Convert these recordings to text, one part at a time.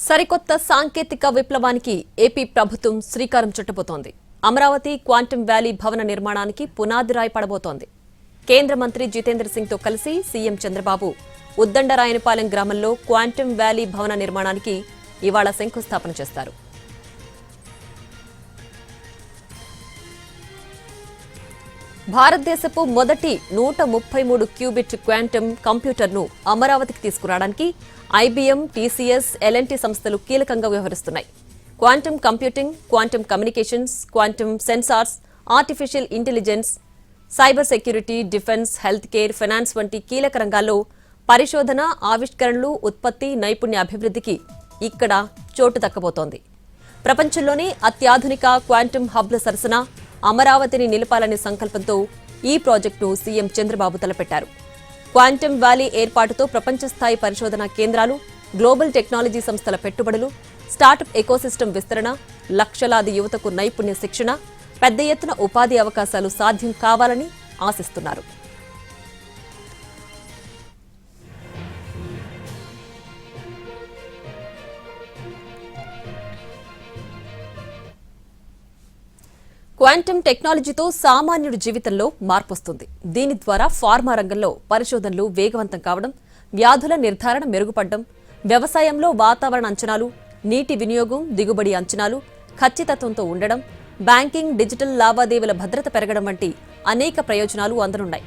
సరికొత్త సాంకేతిక విప్లవానికి ఏపీ ప్రభుత్వం శ్రీకారం చుట్టబోతోంది. అమరావతి క్వాంటమ్ వ్యాలీ భవన నిర్మాణానికి పునాది రాయి పడబోతోంది. కేంద్ర మంత్రి జితేంద్ర సింగ్తో కలిసి సీఎం చంద్రబాబు ఉద్దండరాయనపాలెం గ్రామంలో క్వాంటమ్ వ్యాలీ భవన నిర్మాణానికి ఇవాళ శంకుస్థాపన చేస్తారు. భారతదేశపు మొదటి 133 క్యూబిట్ క్వాంటమ్ కంప్యూటర్ను అమరావతికి తీసుకురావడానికి ఐబీఎం, టీసీఎస్, ఎల్ఎన్టీ సంస్థలు కీలకంగా వ్యవహరిస్తున్నాయి. Quantum computing, quantum communications, quantum sensors, artificial intelligence, cyber security, defence, health care, finance వంటి కీలక రంగాల్లో పరిశోధన, ఆవిష్కరణలు, ఉత్పత్తి, నైపుణ్య అభివృద్ధికి ఇక్కడ చోటు దక్కబోతోంది. ప్రపంచంలోనే అత్యాధునిక క్వాంటమ్ హబ్ల సరసన అమరావతిని నిలపాలనే సంకల్పంతో ఈ ప్రాజెక్టును సీఎం చంద్రబాబు తలపెట్టారు. క్వాంటమ్ వ్యాలీ ఏర్పాటుతో ప్రపంచ స్థాయి పరిశోధనా కేంద్రాలు, గ్లోబల్ టెక్నాలజీ సంస్థల పెట్టుబడులు, స్టార్టప్ ఎకోసిస్టమ్ విస్తరణ, లక్షలాది యువతకు నైపుణ్య శిక్షణ, పెద్ద ఎత్తున ఉపాధి అవకాశాలు సాధ్యం కావాలని ఆశిస్తున్నారు. క్వాంటమ్ టెక్నాలజీతో సామాన్యుడి జీవితంలో మార్పొస్తుంది. దీని ద్వారా ఫార్మా రంగంలో పరిశోధనలు వేగవంతం కావడం, వ్యాధుల నిర్ధారణ మెరుగుపడడం, వ్యవసాయంలో వాతావరణ అంచనాలు, నీటి వినియోగం, దిగుబడి అంచనాలు ఖచ్చితత్వంతో ఉండడం, బ్యాంకింగ్, డిజిటల్ లావాదేవీల భద్రత పెరగడం వంటి అనేక ప్రయోజనాలు అందనున్నాయి.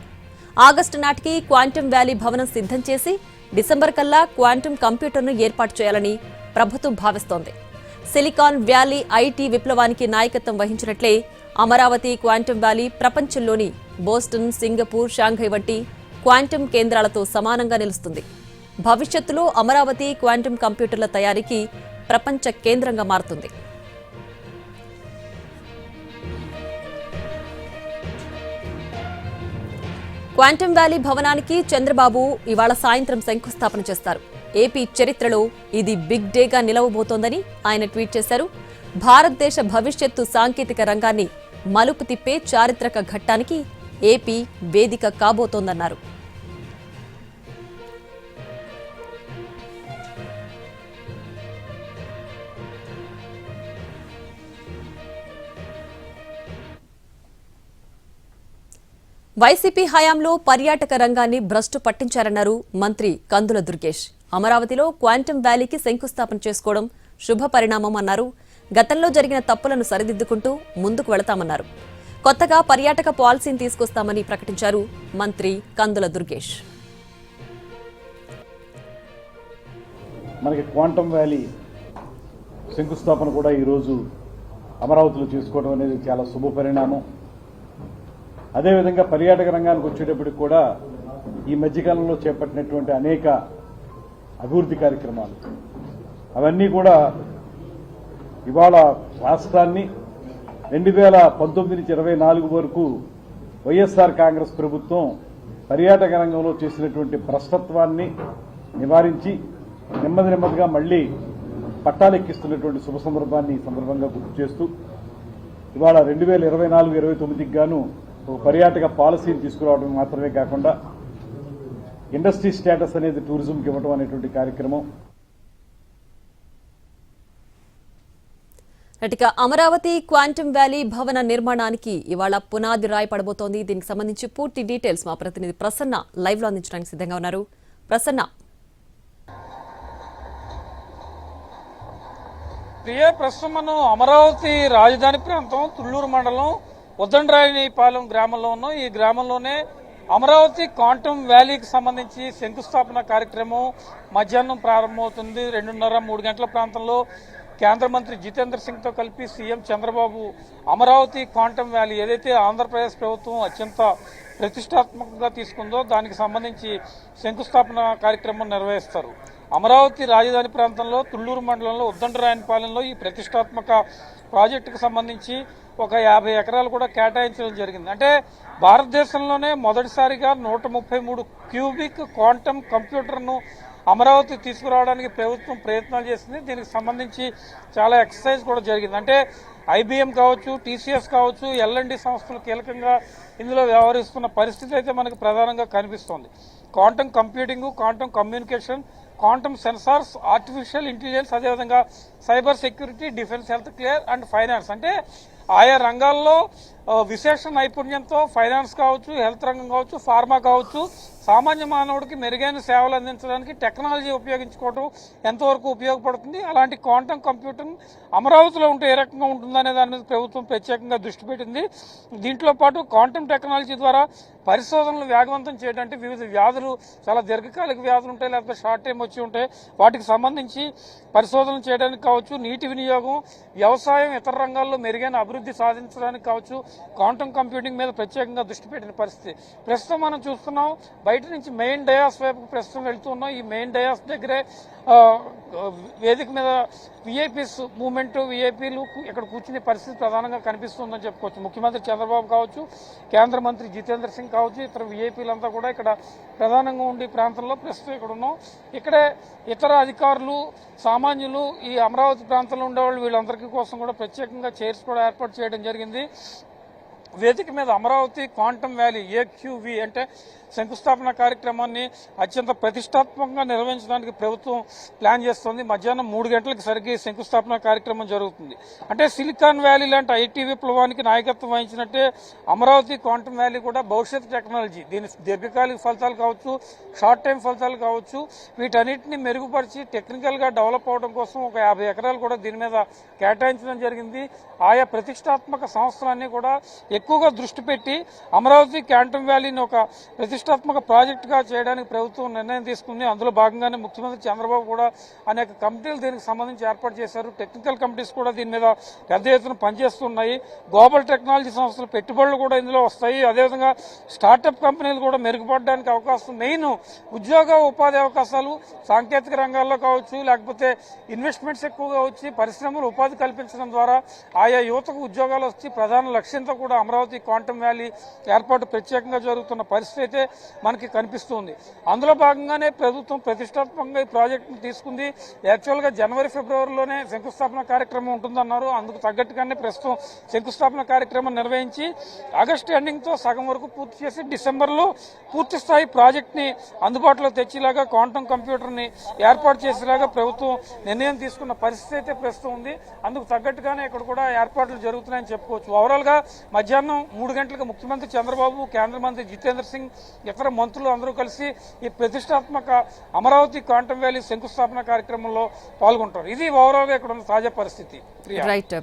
ఆగస్టు నాటికి క్వాంటమ్ వ్యాలీ భవనం సిద్ధం చేసి డిసెంబర్ కల్లా క్వాంటమ్ కంప్యూటర్ను ఏర్పాటు చేయాలని ప్రభుత్వం భావిస్తోంది. సిలికాన్ వ్యాలీ ఐటీ విప్లవానికి నాయకత్వం వహించినట్లే అమరావతి క్వాంటమ్ వ్యాలీ ప్రపంచంలోని బోస్టన్, సింగపూర్, షాంఘై వంటి క్వాంటమ్ కేంద్రాలతో సమానంగా నిలుస్తుంది. భవిష్యత్తులో అమరావతి క్వాంటమ్ కంప్యూటర్ల తయారీకి ప్రపంచ కేంద్రంగా మారుతుంది. క్వాంటమ్ వ్యాలీ భవనానికి చంద్రబాబు ఇవాళ సాయంత్రం శంకుస్థాపన చేస్తారు. ఏపీ చరిత్రలో ఇది బిగ్ డేగా నిలవబోతోందని ఆయన ట్వీట్ చేశారు. భారతదేశ భవిష్యత్తు సాంకేతిక రంగాన్ని మలుపు తిప్పే చారిత్రక ఘట్టానికి ఏపీ వేదిక కాబోతోందన్నారు. వైసీపీ హయాంలో పర్యాటక రంగాన్ని భ్రష్టు పట్టించారన్నారు మంత్రి కందుల దుర్గేష్. అమరావతిలో క్వాంటమ్ వ్యాలీకి శంకుస్థాపన చేసుకోవడం శుభ పరిణామం అన్నారు. గతంలో జరిగిన తప్పులను సరిదిద్దుకుంటూ ముందుకు వెళతామన్నారు. కొత్తగా పర్యాటక పాలసీని తీసుకొస్తామని ప్రకటించారు మంత్రి కందుల దుర్గేష్. మనకి క్వాంటమ్ వ్యాలీ శంకుస్థాపన కూడా ఈరోజు అమరావతిలో చేసుకోవడం అనేది చాలా శుభ పరిణామం. అదేవిధంగా పర్యాటక రంగానికి వచ్చేటప్పటికి కూడా ఈ మధ్యకాలంలో చేపట్టినటువంటి అనేక అభివృద్ధి కార్యక్రమాలు అవన్నీ కూడా ఇవాళ రాష్ట్రాన్ని 2019 నుంచి 24 వరకు వైఎస్ఆర్ కాంగ్రెస్ ప్రభుత్వం పర్యాటక రంగంలో చేసినటువంటి భ్రష్టత్వాన్ని నివారించి నెమ్మదిగా మళ్లీ పట్టాలెక్కిస్తున్నటువంటి శుభ సందర్భాన్ని ఈ సందర్భంగా గుర్తు చేస్తూ ఇవాళ 2024-29కి గాను ఒక పర్యాటక పాలసీని తీసుకురావడం మాత్రమే కాకుండా ఇండస్ట్రీ స్టేటస్ అనేది టూరిజంకి ఇవ్వడం అనేటువంటి కార్యక్రమం. అమరావతి క్వాంటమ్ వ్యాలీ భవన నిర్మాణానికి ఇవాళ పునాది రాయి పడబోతోంది. దీనికి సంబంధించి పూర్తి డీటెయిల్స్ మా ప్రతినిధి ప్రసన్న లైవ్ లో అందించడానికి సిద్ధంగా ఉన్నారు. ప్రసన్న, ప్రస్తుతం మనం అమరావతి రాజధాని ప్రాంతం తుళ్లూరు మండలం ఉద్దండరాయనిపాలెం గ్రామంలో ఉన్నాం. ఈ గ్రామంలోనే అమరావతి క్వాంటమ్ వ్యాలీకి సంబంధించి శంకుస్థాపన కార్యక్రమం మధ్యాహ్నం ప్రారంభమవుతుంది. 2:30-3 గంటల ప్రాంతంలో కేంద్ర మంత్రి జితేంద్ర సింగ్తో కలిపి CM Chandrababu Amaravati quantum valley ఏదైతే ఆంధ్రప్రదేశ్ ప్రభుత్వం అత్యంత ప్రతిష్టాత్మకంగా తీసుకుందో దానికి సంబంధించి శంకుస్థాపన కార్యక్రమం నిర్వహిస్తారు. అమరావతి రాజధాని ప్రాంతంలో తుళ్లూరు మండలంలో ఉద్దండరాయనపాలెంలో ఈ ప్రతిష్టాత్మక ప్రాజెక్టుకు సంబంధించి ఒక 50 ఎకరాలు కూడా కేటాయించడం జరిగింది. అంటే భారతదేశంలోనే మొదటిసారిగా 133 క్యూబిక్ క్వాంటమ్ కంప్యూటర్ను అమరావతి తీసుకురావడానికి ప్రభుత్వం ప్రయత్నాలు చేసింది. దీనికి సంబంధించి చాలా ఎక్సర్సైజ్ కూడా జరిగింది. అంటే ఐబీఎం కావచ్చు, టీసీఎస్ కావచ్చు, ఎల్ఎన్టీ సంస్థలు కీలకంగా ఇందులో వ్యవహరిస్తున్న పరిస్థితి అయితే మనకు ప్రధానంగా కనిపిస్తోంది. Quantum computing, quantum communication, quantum sensors, artificial intelligence, అదేవిధంగా cyber security, defence, health care and finance. అంటే ఆయా రంగాల్లో విశేష నైపుణ్యంతో ఫైనాన్స్ కావచ్చు, హెల్త్ రంగం కావచ్చు, ఫార్మా కావచ్చు, సామాన్య మానవుడికి మెరుగైన సేవలు అందించడానికి టెక్నాలజీ ఉపయోగించుకోవడం ఎంతవరకు ఉపయోగపడుతుంది, అలాంటి క్వాంటమ్ కంప్యూటింగ్ అమరావతిలో ఉంటే ఏ రకంగా ఉంటుందనే దాని మీద ప్రభుత్వం ప్రత్యేకంగా దృష్టి పెట్టింది. దీంట్లో పాటు క్వాంటమ్ టెక్నాలజీ ద్వారా పరిశోధనలు వేగవంతం చేయడానికి వివిధ వ్యాధులు, చాలా దీర్ఘకాలిక వ్యాధులు ఉంటాయి, లేకపోతే షార్ట్ టైం వచ్చి ఉంటాయి, వాటికి సంబంధించి పరిశోధనలు చేయడానికి కావచ్చు, నీటి వినియోగం, వ్యవసాయం, ఇతర రంగాల్లో మెరుగైన అభివృద్ధి సాధించడానికి కావచ్చు క్వాంటమ్ కంప్యూటింగ్ మీద ప్రత్యేకంగా దృష్టి పెట్టిన పరిస్థితి. ప్రస్తుతం మనం చూస్తున్నాం, బయట నుంచి మెయిన్ డయాస్ వైపు ప్రస్తుతం వెళ్తున్నాం. ఈ మెయిన్ డయాస్ దగ్గరే వేదిక మీద విఐపీస్ మూవ్మెంట్, విఐపీలు ఇక్కడ కూర్చునే పరిస్థితి ప్రధానంగా కనిపిస్తుందని చెప్పుకోవచ్చు. ముఖ్యమంత్రి చంద్రబాబు కావచ్చు, కేంద్ర మంత్రి జితేంద్ర సింగ్ కావచ్చు, ఇతర విఐపీలంతా కూడా ఇక్కడ ప్రధానంగా ఉండే ప్రాంతంలో ప్రస్తుతం ఇక్కడ ఉన్నాం. ఇక్కడే ఇతర అధికారులు, సామాన్యులు, ఈ అమరావతి ప్రాంతంలో ఉండేవాళ్ళు వీళ్ళందరికీ కోసం కూడా ప్రత్యేకంగా చైర్స్ కూడా ఏర్పాటు చేయడం జరిగింది. వేదిక మీద అమరావతి క్వాంటమ్ వ్యాలీ ఏక్యూవి అంటే శంకుస్థాపన కార్యక్రమాన్ని అత్యంత ప్రతిష్టాత్మకంగా నిర్వహించడానికి ప్రభుత్వం ప్లాన్ చేస్తోంది. మధ్యాహ్నం 3 గంటలకు సరిగ్గా శంకుస్థాపన కార్యక్రమం జరుగుతుంది. అంటే సిలికాన్ వ్యాలీ లాంటి ఐటీ విప్లవానికి నాయకత్వం వహించినట్టే అమరావతి క్వాంటమ్ వ్యాలీ కూడా భవిష్యత్ టెక్నాలజీ, దీని దీర్ఘకాలిక ఫలితాలు కావచ్చు, షార్ట్ టైం ఫలితాలు కావచ్చు, వీటన్నిటిని మెరుగుపరిచి టెక్నికల్గా డెవలప్ అవడం కోసం ఒక 50 ఎకరాలు కూడా దీని మీద కేటాయించడం జరిగింది. ఆయా ప్రతిష్టాత్మక సంస్థలన్నీ కూడా ఎక్కువగా దృష్టి పెట్టి అమరావతి క్వాంటమ్ వ్యాలీని ఒక ప్రతిష్టాత్మక ప్రాజెక్టుగా చేయడానికి ప్రభుత్వం నిర్ణయం తీసుకుంది. అందులో భాగంగానే ముఖ్యమంత్రి చంద్రబాబు కూడా అనేక కమిటీలు దీనికి సంబంధించి ఏర్పాటు చేశారు. టెక్నికల్ కమిటీస్ కూడా దీని మీద పెద్ద ఎత్తున పనిచేస్తున్నాయి. గ్లోబల్ టెక్నాలజీ సంస్థల పెట్టుబడులు కూడా ఇందులో వస్తాయి. అదేవిధంగా స్టార్టప్ కంపెనీలు కూడా మెరుగుపడడానికి అవకాశం, మెయిన్ ఉద్యోగ ఉపాధి అవకాశాలు సాంకేతిక రంగాల్లో కావచ్చు, లేకపోతే ఇన్వెస్ట్మెంట్స్ ఎక్కువగా వచ్చి పరిశ్రమలు ఉపాధి కల్పించడం ద్వారా ఆయా యువతకు ఉద్యోగాలు వచ్చి ప్రధాన లక్ష్యంతో కూడా అమరావతి క్వాంటమ్ వ్యాలీ ఏర్పాటు ప్రత్యేకంగా జరుగుతున్న పరిస్థితి అయితే మనకి కనిపిస్తుంది. అందులో భాగంగానే ప్రభుత్వం ప్రతిష్టాత్మకంగా ఈ ప్రాజెక్టును తీసుకుంది. యాక్చువల్గా జనవరి, ఫిబ్రవరిలోనే శంకుస్థాపన కార్యక్రమం ఉంటుందన్నారు. అందుకు తగ్గట్టుగానే ప్రస్తుతం శంకుస్థాపన కార్యక్రమం నిర్వహించి ఆగస్టు ఎండింగ్తో సగం వరకు పూర్తి చేసి డిసెంబర్లో పూర్తి స్థాయి ప్రాజెక్ట్ని అందుబాటులో తెచ్చేలాగా క్వాంటమ్ కంప్యూటర్ని ఏర్పాటు చేసేలాగా ప్రభుత్వం నిర్ణయం తీసుకున్న పరిస్థితి అయితే ప్రస్తుతం ఉంది. అందుకు తగ్గట్టుగానే ఇక్కడ కూడా ఏర్పాట్లు జరుగుతున్నాయని చెప్పుకోవచ్చు. ఓవరాల్గా మధ్యాహ్నం 3 గంటలకు ముఖ్యమంత్రి చంద్రబాబు, కేంద్ర మంత్రి జితేంద్ర సింగ్, ఇతర మంత్రులు అందరూ కలిసి ఈ ప్రతిష్టాత్మక అమరావతి క్వాంటమ్ వ్యాలీ శంకుస్థాపన కార్యక్రమంలో పాల్గొంటారు. ఇది ఓవరాల్గా ఇక్కడ ఉన్న తాజా పరిస్థితి. రైట్.